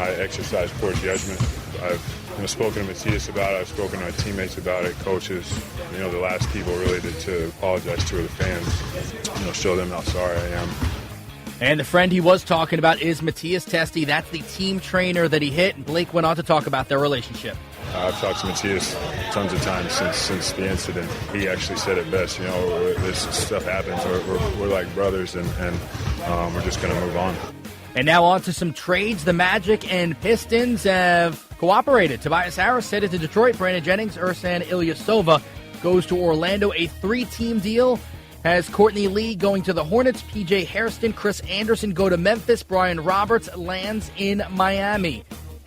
I exercise poor judgment. I've spoken to Matthias about it. I've spoken to my teammates about it, coaches. The last people really to apologize to are the fans. Show them how sorry I am. And the friend he was talking about is Matthias Testi. That's the team trainer that he hit. And Blake went on to talk about their relationship. I've talked to Matthias tons of times since the incident. He actually said it best. This stuff happens. We're like brothers, and we're just going to move on. And now on to some trades. The Magic and Pistons have cooperated. Tobias Harris headed to Detroit. Brandon Jennings, Ersan Ilyasova goes to Orlando. A 3-team deal has Courtney Lee going to the Hornets. P.J. Hairston, Chris Anderson go to Memphis. Brian Roberts lands in Miami.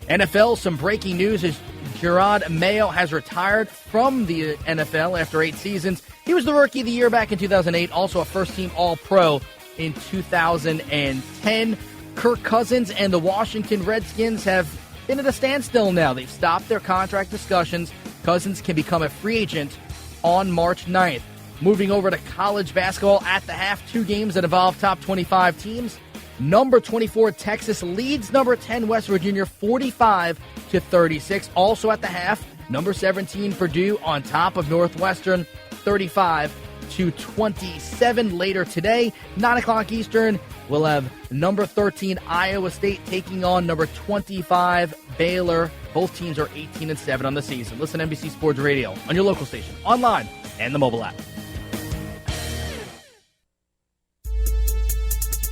NFL, some breaking news is Gerard Mayo has retired from the NFL after 8 seasons. He was the Rookie of the Year back in 2008, also a first-team All-Pro in 2010. Kirk Cousins and the Washington Redskins have been at a standstill now. They've stopped their contract discussions. Cousins can become a free agent on March 9th. Moving over to college basketball at the half, 2 games that involve top 25 teams. Number 24, Texas leads number 10, West Virginia, 45-36. Also at the half, number 17, Purdue on top of Northwestern, 35-27. Later today, 9 o'clock Eastern, we'll have number 13, Iowa State, taking on number 25, Baylor. Both teams are 18-7 on the season. Listen to NBC Sports Radio on your local station, online, and the mobile app.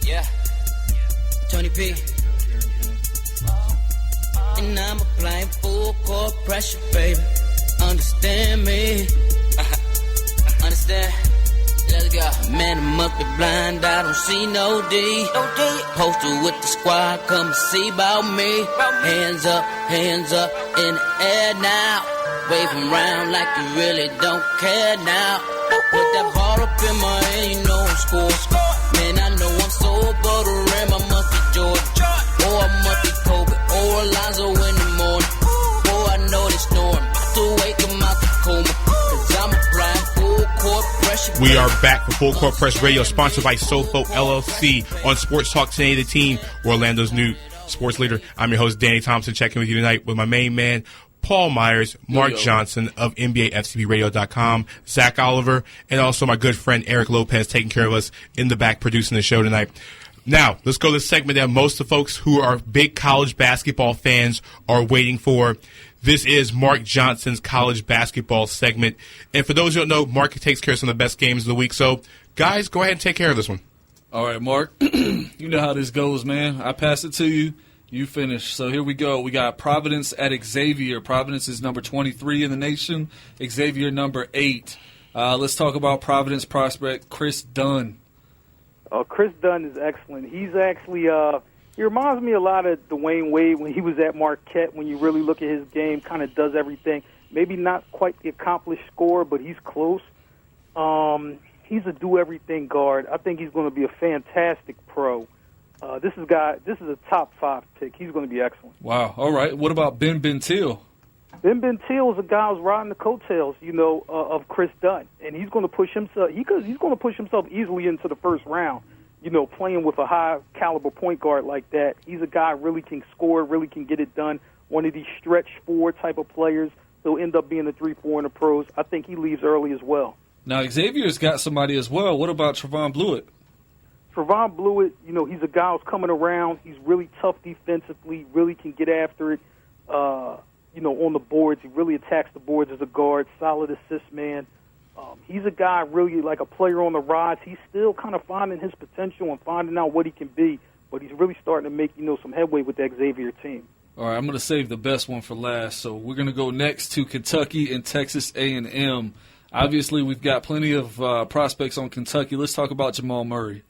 Yeah. Tony P. And I'm applying full court pressure, baby. Understand me. Understand? Let's go. Man, I must be blind. I don't see no D. Posted with the squad. Come see about me. Hands up in the air now. Wave 'em round like you really don't care now. Put that ball up in my hand, you know I'm scoring. Man, I know I'm so above the rim, I must be Jordan. Or I must be Kobe, or Alonzo in the morning. Or I know they snoring, about to wake 'em out the coma. Cause I'm applying full court pressure. We are back for Full Court Press Radio, sponsored by SOFOELLC on Sports Talk Today, the team, Orlando's new sports leader. I'm your host, Danny Thompson, checking with you tonight with my main man, Paul Myers, Mark Johnson of NBAFCBRadio.com, Zach Oliver, and also my good friend Eric Lopez taking care of us in the back producing the show tonight. Now, let's go to the segment that most of the folks who are big college basketball fans are waiting for. This is Mark Johnson's college basketball segment. And for those who don't know, Mark takes care of some of the best games of the week. So, guys, go ahead and take care of this one. All right, Mark. You know how this goes, man. I pass it to you. You finish. So here we go. We got Providence at Xavier. Providence is number 23 in the nation. Xavier number 8. Let's talk about Providence prospect Chris Dunn. Chris Dunn is excellent. He's actually he reminds me a lot of Dwayne Wade when he was at Marquette. When you really look at his game, kind of does everything. Maybe not quite the accomplished scorer, but he's close. He's a do-everything guard. I think he's going to be a fantastic pro. This is a top 5 pick. He's going to be excellent. Wow. All right. What about Ben Bentil? Ben Bentil is a guy who's riding the coattails, of Chris Dunn, and he's going to push himself. He's going to push himself easily into the first round. Playing with a high caliber point guard like that, he's a guy who really can score, really can get it done. One of these stretch 4 type of players. He'll end up being a 3-4 in the pros. I think he leaves early as well. Now Xavier's got somebody as well. What about Trevon Blewett? Trevon Blewett, he's a guy who's coming around. He's really tough defensively, really can get after it, on the boards. He really attacks the boards as a guard, solid assist man. He's a guy really like a player on the rise. He's still kind of finding his potential and finding out what he can be, but he's really starting to make, some headway with that Xavier team. All right, I'm going to save the best one for last. So we're going to go next to Kentucky and Texas A&M. Obviously, we've got plenty of prospects on Kentucky. Let's talk about Jamal Murray.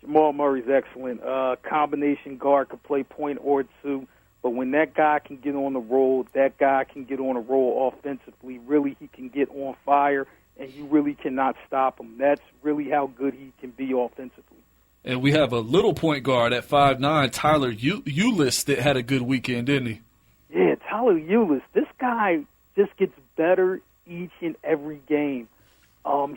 Jamal Murray's excellent. Combination guard, could play point or 2. But when that guy can get on the roll, that guy can get on a roll offensively. Really, he can get on fire, and you really cannot stop him. That's really how good he can be offensively. And we have a little point guard at 5'9", Tyler Ulis, that had a good weekend, didn't he? Yeah, Tyler Ulis. This guy just gets better each and every game.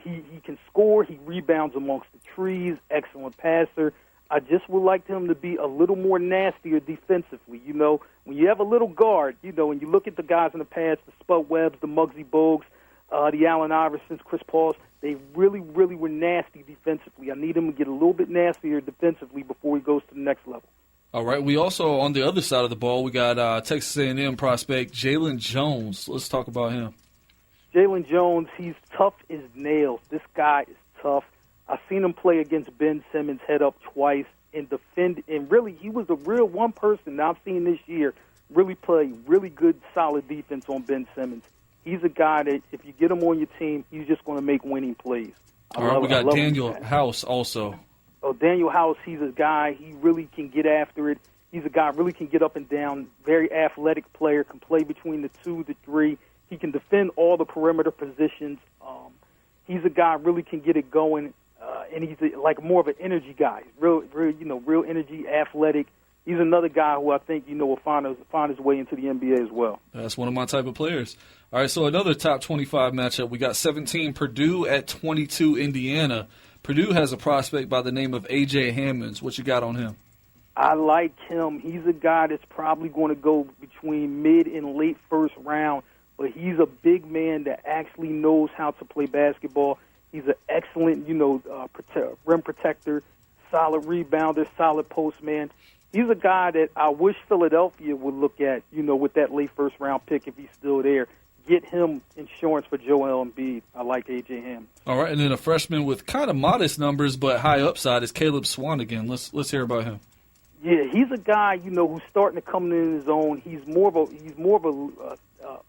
He can score. He rebounds amongst the trees. Excellent passer. I just would like him to be a little more nastier defensively. when you have a little guard, you know, and you look at the guys in the past, the Spud Webbs, the Muggsy Bogues, the Allen Iversons, Chris Pauls, they really, really were nasty defensively. I need him to get a little bit nastier defensively before he goes to the next level. All right, we also, on the other side of the ball, we got Texas A&M prospect Jalen Jones. Let's talk about him. Jalen Jones, he's tough as nails. This guy is tough. I've seen him play against Ben Simmons head up twice and defend, and really he was the real one person that I've seen this year really play really good, solid defense on Ben Simmons. He's a guy that if you get him on your team, he's just going to make winning plays. All right, we got Daniel House also. Oh, Daniel House, he's a guy, he really can get after it. He's a guy really can get up and down, very athletic player, can play between the 2, the 3. He can defend all the perimeter positions. He's a guy really can get it going, and he's like more of an energy guy. Real energy, athletic. He's another guy who I think will find his way into the NBA as well. That's one of my type of players. All right, so another top 25 matchup. We got 17 Purdue at 22 Indiana. Purdue has a prospect by the name of A.J. Hammonds. What you got on him? I like him. He's a guy that's probably going to go between mid and late first round, but he's a big man that actually knows how to play basketball. He's an excellent, rim protector, solid rebounder, solid postman. He's a guy that I wish Philadelphia would look at, with that late first round pick if he's still there. Get him insurance for Joel Embiid. I like A.J. Ham. All right, and then a freshman with kind of modest numbers but high upside is Caleb Swanigan. Let's hear about him. Yeah, he's a guy who's starting to come in his own. He's more of a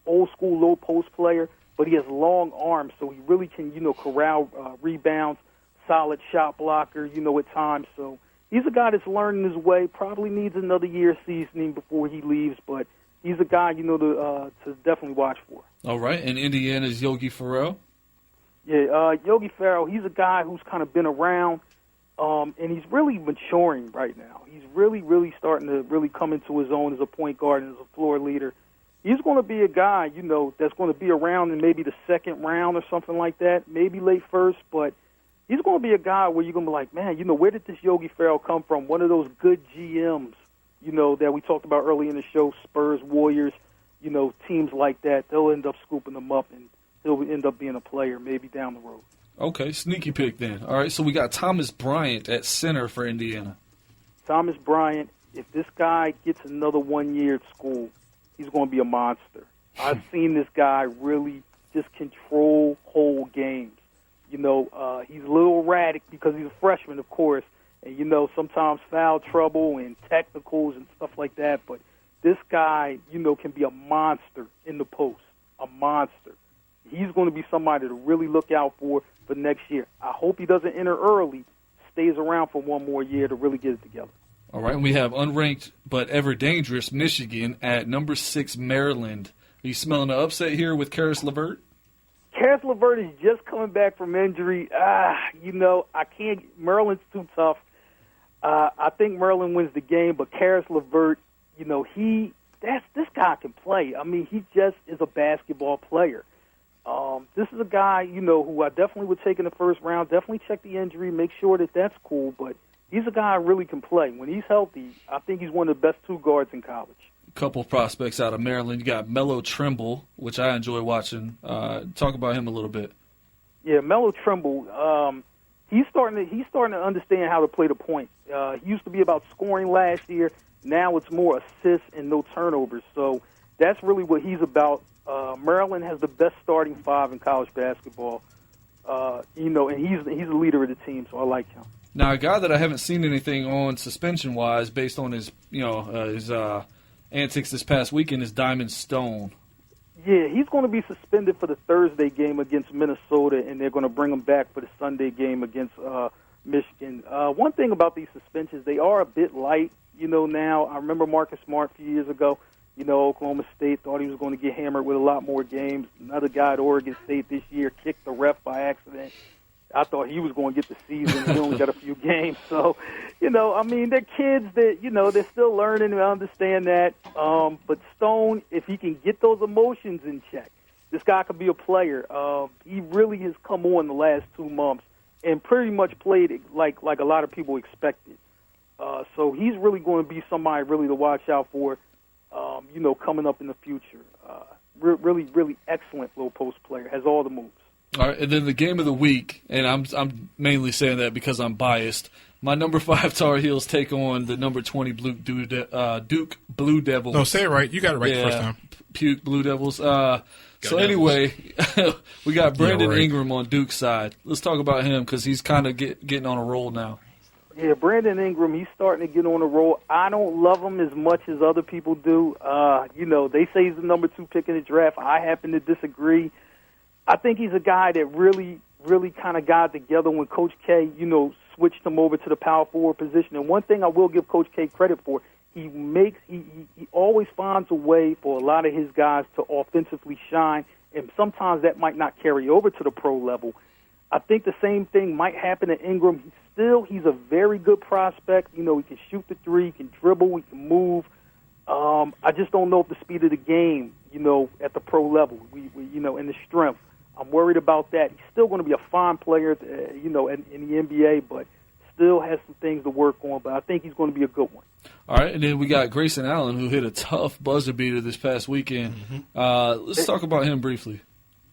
old school low post player, but he has long arms, so he really can corral rebounds, solid shot blocker, at times. So he's a guy that's learning his way. Probably needs another year seasoning before he leaves, but he's a guy to definitely watch for. All right, and Indiana's Yogi Ferrell. Yeah, Yogi Ferrell. He's a guy who's kind of been around. And he's really maturing right now. He's really, really starting to really come into his own as a point guard and as a floor leader. He's going to be a guy, that's going to be around in maybe the second round or something like that, maybe late first. But he's going to be a guy where you're going to be like, man, where did this Yogi Ferrell come from? One of those good GMs, that we talked about early in the show, Spurs, Warriors, teams like that. They'll end up scooping them up, and he'll end up being a player maybe down the road. Okay, sneaky pick then. All right, so we got Thomas Bryant at center for Indiana. Thomas Bryant, if this guy gets another 1 year at school, he's going to be a monster. I've seen this guy really just control whole games. He's a little erratic because he's a freshman, of course, and, sometimes foul trouble and technicals and stuff like that. But this guy, can be a monster in the post, a monster. He's going to be somebody to really look out for next year. I hope he doesn't enter early, stays around for one more year to really get it together. All right, and we have unranked but ever dangerous Michigan at number 6 Maryland. Are you smelling an upset here with Karis LeVert? Karis LeVert is just coming back from injury. I can't. Maryland's too tough. I think Maryland wins the game, but Karis LeVert, this guy can play. I mean, he just is a basketball player. This is a guy, who I definitely would take in the first round. Definitely check the injury, make sure that that's cool. But he's a guy who really can play. When he's healthy, I think he's one of the best 2 guards in college. A couple of prospects out of Maryland. You got Melo Trimble, which I enjoy watching. Talk about him a little bit. Yeah, Melo Trimble. He's starting to understand how to play the point. He used to be about scoring last year. Now it's more assists and no turnovers. So that's really what he's about. Maryland has the best starting 5 in college basketball, and he's the leader of the team, so I like him. Now, a guy that I haven't seen anything on suspension-wise based on his antics this past weekend is Diamond Stone. Yeah, he's going to be suspended for the Thursday game against Minnesota, and they're going to bring him back for the Sunday game against Michigan. One thing about these suspensions, they are a bit light, now. I remember Marcus Smart a few years ago. Oklahoma State thought he was going to get hammered with a lot more games. Another guy at Oregon State this year kicked the ref by accident. I thought he was going to get the season. He only got a few games. So, they're kids that, they're still learning to understand that. But Stone, if he can get those emotions in check, this guy could be a player. He really has come on the last 2 months and pretty much played it like a lot of people expected. So he's really going to be somebody really to watch out for. coming up in the future. Really, really excellent low post player. Has all the moves. All right, and then the game of the week, and I'm mainly saying that because I'm biased. My number 5 Tar Heels take on the number 20 Duke Blue Devils. No, say it right. You got it right the first time. Puke Blue Devils. So anyway, we got Brandon Ingram on Duke's side. Let's talk about him because he's kind of getting on a roll now. Yeah, Brandon Ingram, he's starting to get on a roll. I don't love him as much as other people do. They say he's the number 2 pick in the draft. I happen to disagree. I think he's a guy that really, really kind of got together when Coach K, switched him over to the power forward position. And one thing I will give Coach K credit for, he always finds a way for a lot of his guys to offensively shine, and sometimes that might not carry over to the pro level. I think the same thing might happen to Ingram. He's a very good prospect. He can shoot the three, he can dribble, he can move. I just don't know if the speed of the game, at the pro level, and the strength. I'm worried about that. He's still going to be a fine player, in the NBA, but still has some things to work on. But I think he's going to be a good one. All right, and then we got Grayson Allen, who hit a tough buzzer beater this past weekend. Let's talk about him briefly.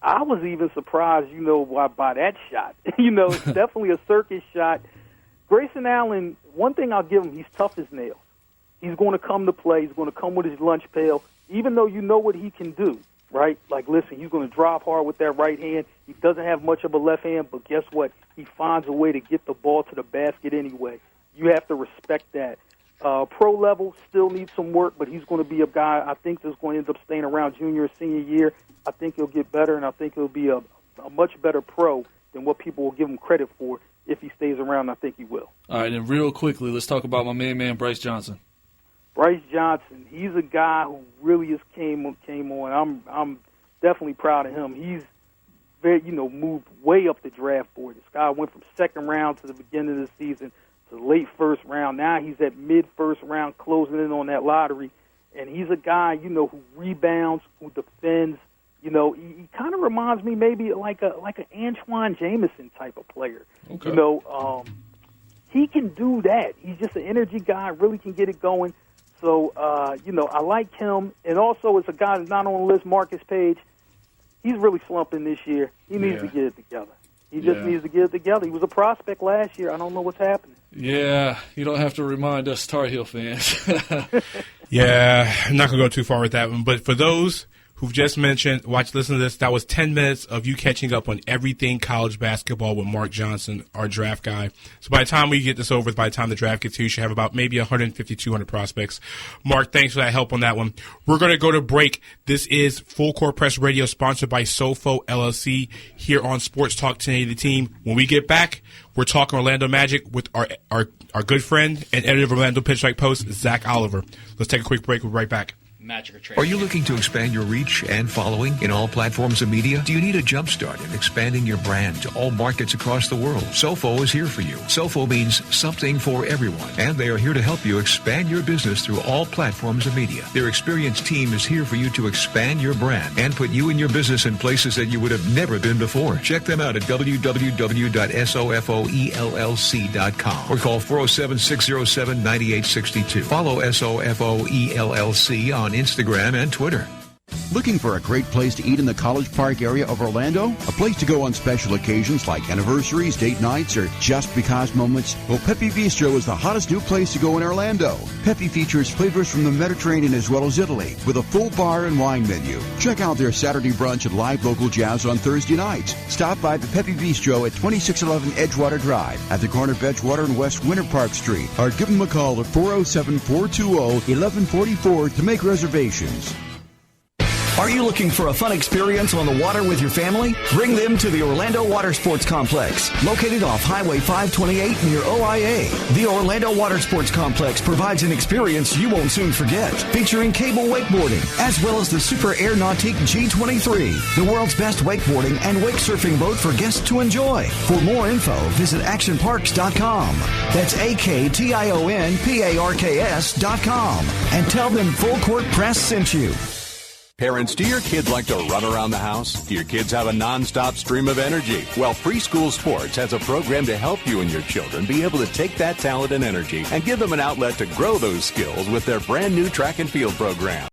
I was even surprised, by that shot. It's definitely a circus shot. Grayson Allen, one thing I'll give him, he's tough as nails. He's going to come to play. He's going to come with his lunch pail, even though you know what he can do, right? Like, listen, he's going to drive hard with that right hand. He doesn't have much of a left hand, but guess what? He finds a way to get the ball to the basket anyway. You have to respect that. Pro level still needs some work, but he's going to be a guy I think that's going to end up staying around junior or senior year. I think he'll get better, and I think he'll be a much better pro than what people will give him credit for if he stays around. I think he will. All right, and real quickly, let's talk about my main man, Bryce Johnson. Bryce Johnson, he's a guy who really has came on. I'm definitely proud of him. He's very, moved way up the draft board. This guy went from second round to the beginning of the season to late first round. Now he's at mid-first round, closing in on that lottery. And he's a guy, who rebounds, who defends. He kind of reminds me maybe like an Antoine Jameson type of player. Okay. He can do that. He's just an energy guy, really can get it going. So, I like him. And also, it's a guy that's not on the list, Marcus Page. He's really slumping this year. He needs to get it together. He just needs to get it together. He was a prospect last year. I don't know what's happening. Yeah, you don't have to remind us Tar Heel fans. Yeah, I'm not going to go too far with that one. But for those who've just mentioned, listen to this, that was 10 minutes of you catching up on everything college basketball with Marc Johnson, our draft guy. So by the time we get this over, by the time the draft gets here, you should have about maybe 150, 200 prospects. Marc, thanks for that help on that one. We're going to go to break. This is Full Court Press Radio, sponsored by SOFOELLC here on Sports Talk 1080 The Team. When we get back, we're talking Orlando Magic with our good friend and editor of Orlando Pinstripe Post, Zach Oliver. Let's take a quick break. We'll be right back. Are you looking to expand your reach and following in all platforms of media? Do you need a jump start in expanding your brand to all markets across the world? SOFO is here for you. SOFO means something for everyone, and they are here to help you expand your business through all platforms of media. Their experienced team is here for you to expand your brand and put you and your business in places that you would have never been before. Check them out at www.sofoellc.com or call 407-607-9862. Follow SOFOELLC on Instagram and Twitter. Looking for a great place to eat in the College Park area of Orlando? A place to go on special occasions like anniversaries, date nights, or just because moments? Well, Pepe Bistro is the hottest new place to go in Orlando. Pepe features flavors from the Mediterranean as well as Italy, with a full bar and wine menu. Check out their Saturday brunch and live local jazz on Thursday nights. Stop by the Pepe Bistro at 2611 Edgewater Drive at the corner of Edgewater and West Winter Park Street, or give them a call at 407-420-1144 to make reservations. Are you looking for a fun experience on the water with your family? Bring them to the Orlando Water Sports Complex, located off Highway 528 near OIA. The Orlando Water Sports Complex provides an experience you won't soon forget, featuring cable wakeboarding, as well as the Super Air Nautique G23, the world's best wakeboarding and wake surfing boat for guests to enjoy. For more info, visit actionparks.com. That's AKTIONPARKS.com. And tell them Full Court Press sent you. Parents, do your kids like to run around the house? Do your kids have a nonstop stream of energy? Well, Preschool Sports has a program to help you and your children be able to take that talent and energy and give them an outlet to grow those skills with their brand new track and field program.